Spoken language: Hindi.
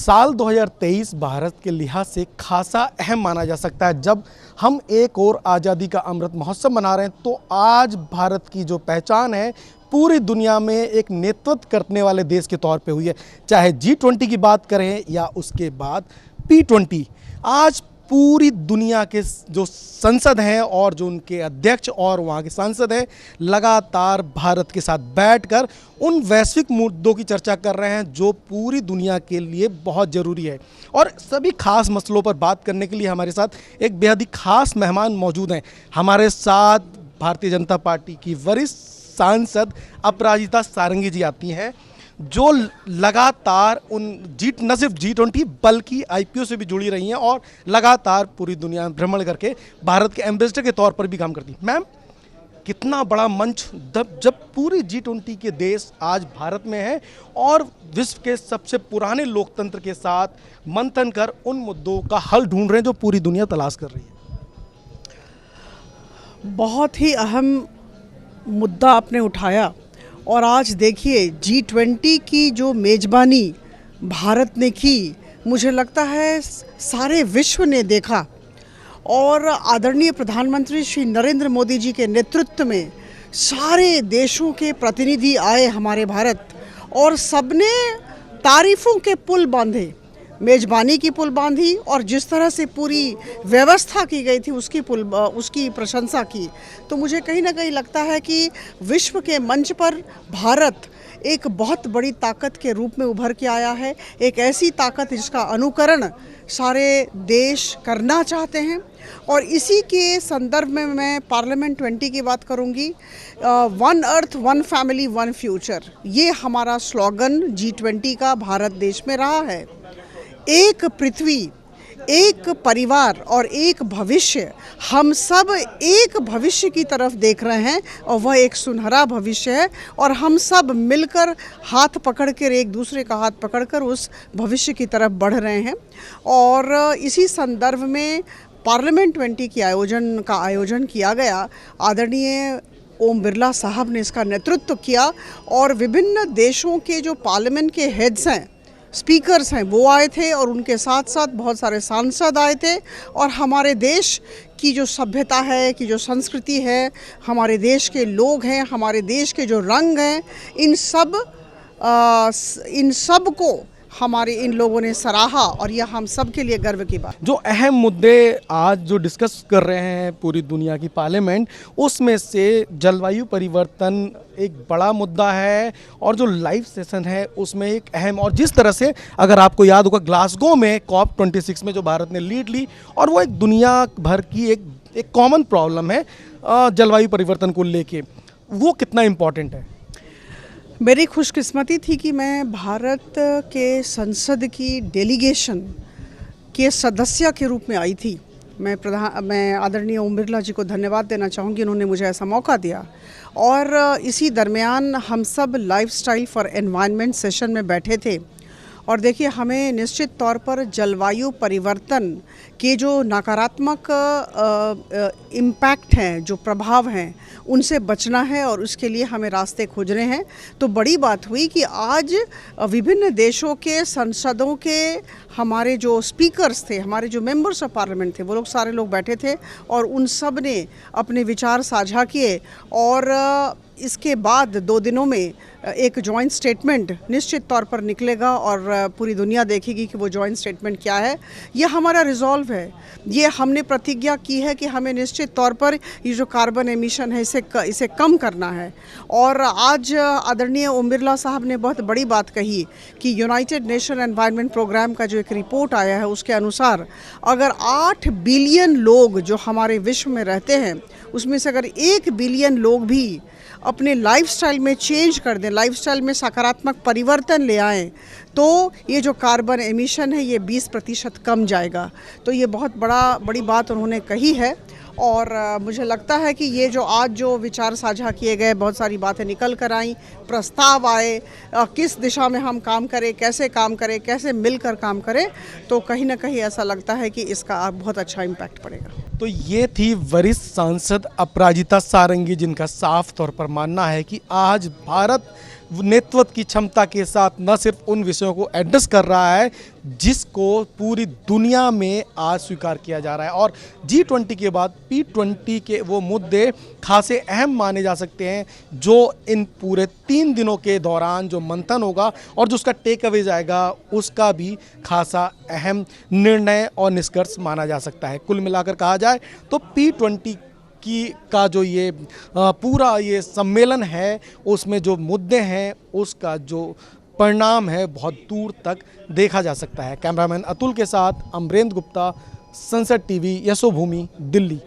साल 2023 भारत के लिहाज से खासा अहम माना जा सकता है। जब हम एक और आज़ादी का अमृत महोत्सव मना रहे हैं तो आज भारत की जो पहचान है पूरी दुनिया में एक नेतृत्व करने वाले देश के तौर पे हुई है। चाहे G20 की बात करें या उसके बाद P20, आज पूरी दुनिया के जो संसद हैं और जो उनके अध्यक्ष और वहाँ के सांसद हैं लगातार भारत के साथ बैठकर उन वैश्विक मुद्दों की चर्चा कर रहे हैं जो पूरी दुनिया के लिए बहुत ज़रूरी है। और सभी खास मसलों पर बात करने के लिए हमारे साथ एक बेहद ही खास मेहमान मौजूद हैं। हमारे साथ भारतीय जनता पार्टी की वरिष्ठ सांसद अपराजिता सारंगी जी आती हैं, जो लगातार न सिर्फ G20 बल्कि IPO से भी जुड़ी रही हैं और लगातार पूरी दुनिया में भ्रमण करके भारत के एम्बेसडर के तौर पर भी काम करती हैं। मैम, कितना बड़ा मंच जब पूरी G20 के देश आज भारत में हैं और विश्व के सबसे पुराने लोकतंत्र के साथ मंथन कर उन मुद्दों का हल ढूंढ रहे हैं जो पूरी दुनिया तलाश कर रही है। बहुत ही अहम मुद्दा आपने उठाया और आज देखिए G20 की जो मेज़बानी भारत ने की, मुझे लगता है सारे विश्व ने देखा और आदरणीय प्रधानमंत्री श्री नरेंद्र मोदी जी के नेतृत्व में सारे देशों के प्रतिनिधि आए हमारे भारत और सबने तारीफ़ों के पुल बांधे, मेज़बानी की पुल बांधी और जिस तरह से पूरी व्यवस्था की गई थी उसकी प्रशंसा की। तो मुझे कहीं ना कहीं लगता है कि विश्व के मंच पर भारत एक बहुत बड़ी ताकत के रूप में उभर के आया है, एक ऐसी ताकत जिसका अनुकरण सारे देश करना चाहते हैं। और इसी के संदर्भ में मैं पार्लियामेंट 20 की बात करूंगी। One earth, one family, one future, ये हमारा स्लोगन G20 का भारत देश में रहा है। एक पृथ्वी, एक परिवार और एक भविष्य, हम सब एक भविष्य की तरफ देख रहे हैं और वह एक सुनहरा भविष्य है और हम सब मिलकर हाथ पकड़कर, एक दूसरे का हाथ पकड़कर उस भविष्य की तरफ बढ़ रहे हैं। और इसी संदर्भ में पार्लियामेंट 20 की आयोजन किया गया। आदरणीय ओम बिरला साहब ने इसका नेतृत्व किया और विभिन्न देशों के जो पार्लियामेंट के हेड्स हैं, स्पीकर्स हैं, वो आए थे और उनके साथ साथ बहुत सारे सांसद आए थे। और हमारे देश की जो सभ्यता है, की जो संस्कृति है, हमारे देश के लोग हैं, हमारे देश के जो रंग हैं, इन सब को हमारे इन लोगों ने सराहा और यह हम सब के लिए गर्व की बात। जो अहम मुद्दे आज जो डिस्कस कर रहे हैं पूरी दुनिया की पार्लियामेंट, उसमें से जलवायु परिवर्तन एक बड़ा मुद्दा है और जो लाइव सेशन है उसमें एक अहम, और जिस तरह से अगर आपको याद होगा ग्लासगो में COP26 में जो भारत ने लीड ली और वो एक दुनिया भर की एक कॉमन प्रॉब्लम है जलवायु परिवर्तन को लेके, वो कितना इम्पोर्टेंट है। मेरी खुशकिस्मती थी कि मैं भारत के संसद की डेलीगेशन के सदस्य के रूप में आई थी। मैं आदरणीय ओम बिरला जी को धन्यवाद देना चाहूँगी, उन्होंने मुझे ऐसा मौका दिया। और इसी दरमियान हम सब लाइफस्टाइल फॉर एनवायरनमेंट सेशन में बैठे थे और देखिए, हमें निश्चित तौर पर जलवायु परिवर्तन के जो नकारात्मक इम्पैक्ट हैं, जो प्रभाव हैं, उनसे बचना है और उसके लिए हमें रास्ते खोजने हैं। तो बड़ी बात हुई कि आज विभिन्न देशों के संसदों के हमारे जो स्पीकर्स थे, हमारे जो मेंबर्स ऑफ पार्लियामेंट थे, वो लोग सारे लोग बैठे थे और उन सब ने अपने विचार साझा किए। और इसके बाद 2 दिनों में एक जॉइंट स्टेटमेंट निश्चित तौर पर निकलेगा और पूरी दुनिया देखेगी कि वो जॉइंट स्टेटमेंट क्या है। ये हमारा रिजॉल्व है, ये हमने प्रतिज्ञा की है कि हमें निश्चित तौर पर ये जो कार्बन एमिशन है इसे कम करना है। और आज आदरणीय ओम बिरला साहब ने बहुत बड़ी बात कही कि यूनाइटेड नेशन एनवायरनमेंट प्रोग्राम का जो एक रिपोर्ट आया है उसके अनुसार अगर 8 बिलियन लोग जो हमारे विश्व में रहते हैं, उसमें से अगर 1 बिलियन लोग भी अपने लाइफस्टाइल में चेंज कर दें, लाइफस्टाइल में सकारात्मक परिवर्तन ले आएँ, तो ये जो कार्बन एमिशन है ये 20% कम जाएगा। तो ये बहुत बड़ी बात उन्होंने कही है। और मुझे लगता है कि ये जो आज जो विचार साझा किए गए, बहुत सारी बातें निकल कर आई, प्रस्ताव आए, किस दिशा में हम काम करें, कैसे मिलकर काम करें, तो कहीं ना कहीं ऐसा लगता है कि इसका बहुत अच्छा इम्पैक्ट पड़ेगा। तो ये थी वरिष्ठ सांसद अपराजिता सारंगी, जिनका साफ तौर पर मानना है कि आज भारत नेतृत्व की क्षमता के साथ न सिर्फ उन विषयों को एड्रेस कर रहा है जिसको पूरी दुनिया में आज स्वीकार किया जा रहा है। और G20 के बाद P20 के वो मुद्दे खासे अहम माने जा सकते हैं जो इन पूरे 3 दिनों के दौरान जो मंथन होगा और जो उसका टेक अवे जाएगा उसका भी खासा अहम निर्णय और निष्कर्ष माना जा सकता है। कुल मिलाकर कहा जाए तो P20 का जो ये पूरा ये सम्मेलन है उसमें जो मुद्दे हैं उसका जो परिणाम है बहुत दूर तक देखा जा सकता है। कैमरामैन अतुल के साथ अमरेंद्र गुप्ता, संसद टीवी, यशोभूमि, दिल्ली।